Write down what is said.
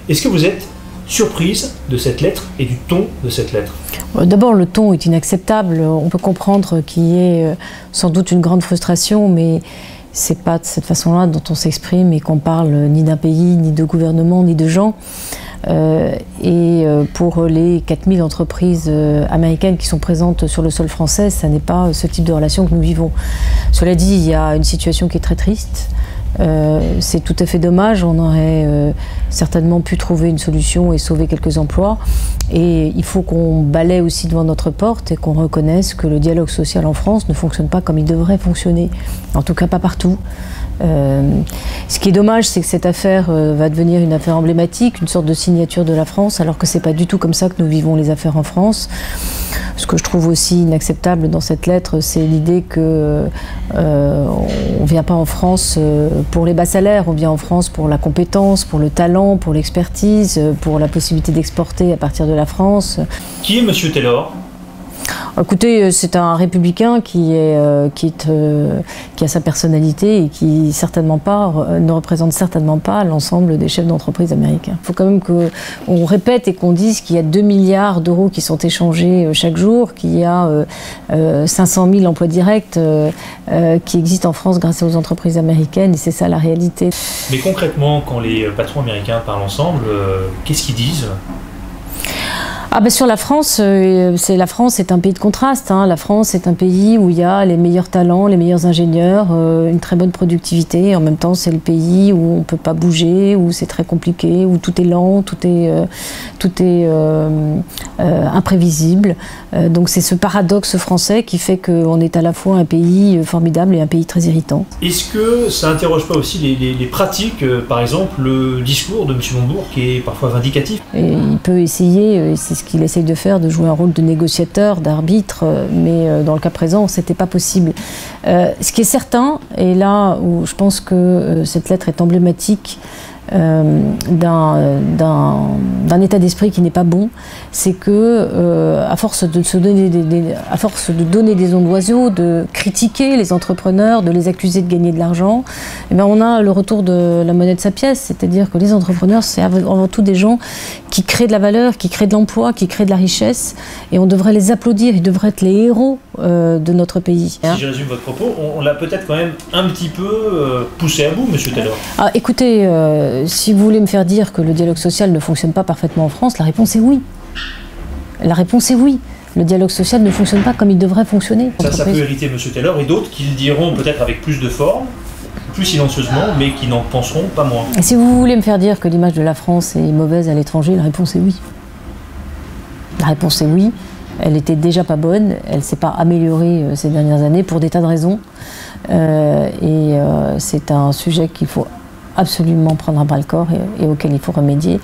Est-ce que vous êtes surprise de cette lettre et du ton de cette lettre? D'abord, le ton est inacceptable. On peut comprendre qu'il y ait sans doute une grande frustration, mais c'est pas de cette façon-là dont on s'exprime et qu'on parle ni d'un pays, ni de gouvernement, ni de gens. Pour les 4000 entreprises américaines qui sont présentes sur le sol français, ça n'est pas ce type de relation que nous vivons. Cela dit, il y a une situation qui est très triste. C'est tout à fait dommage, on aurait certainement pu trouver une solution et sauver quelques emplois. Et il faut qu'on balaie aussi devant notre porte et qu'on reconnaisse que le dialogue social en France ne fonctionne pas comme il devrait fonctionner. En tout cas, pas partout. Ce qui est dommage, c'est que cette affaire va devenir une affaire emblématique, une sorte de signature de la France, alors que c'est pas du tout comme ça que nous vivons les affaires en France. Ce que je trouve aussi inacceptable dans cette lettre, c'est l'idée que on vient pas en France pour les bas salaires, on vient en France pour la compétence, pour le talent, pour l'expertise, pour la possibilité d'exporter à partir de la France. Qui est Monsieur Taylor ? Écoutez, c'est un républicain qui a sa personnalité et qui ne représente certainement pas l'ensemble des chefs d'entreprise américains. Il faut quand même qu'on répète et qu'on dise qu'il y a 2 milliards d'euros qui sont échangés chaque jour, qu'il y a 500 000 emplois directs qui existent en France grâce aux entreprises américaines, et c'est ça la réalité. Mais concrètement, quand les patrons américains parlent ensemble, qu'est-ce qu'ils disent ? Sur la France, la France est un pays de contraste. La France est un pays où il y a les meilleurs talents, les meilleurs ingénieurs, une très bonne productivité. Et en même temps, c'est le pays où on ne peut pas bouger, où c'est très compliqué, où tout est lent, tout est imprévisible. Donc c'est ce paradoxe français qui fait qu'on est à la fois un pays formidable et un pays très irritant. Est-ce que ça n'interroge pas aussi les pratiques, par exemple le discours de M. Montebourg qui est parfois vindicatif? Et il peut essayer, et c'est ce qu'il essaye de faire, de jouer un rôle de négociateur, d'arbitre, mais dans le cas présent, c'était pas possible. Ce qui est certain, et là où je pense que cette lettre est emblématique d'un état d'esprit qui n'est pas bon, c'est que à force de donner des ondes d'oiseaux, de critiquer les entrepreneurs, de les accuser de gagner de l'argent, on a le retour de la monnaie de sa pièce, c'est-à-dire que les entrepreneurs, c'est avant tout des gens qui créent de la valeur, qui créent de l'emploi, qui créent de la richesse, et on devrait les applaudir, ils devraient être les héros de notre pays. Si je résume votre propos, on l'a peut-être quand même un petit peu poussé à bout, M. Taylor. Écoutez, si vous voulez me faire dire que le dialogue social ne fonctionne pas parfaitement en France, la réponse est oui. La réponse est oui. Le dialogue social ne fonctionne pas comme il devrait fonctionner. Ça peut hériter M. Taylor et d'autres qui le diront peut-être avec plus de forme, plus silencieusement, mais qui n'en penseront pas moins. Et si vous voulez me faire dire que l'image de la France est mauvaise à l'étranger, la réponse est oui. La réponse est oui. Elle était déjà pas bonne, elle ne s'est pas améliorée ces dernières années pour des tas de raisons. C'est un sujet qu'il faut absolument prendre à bras le corps et auquel il faut remédier.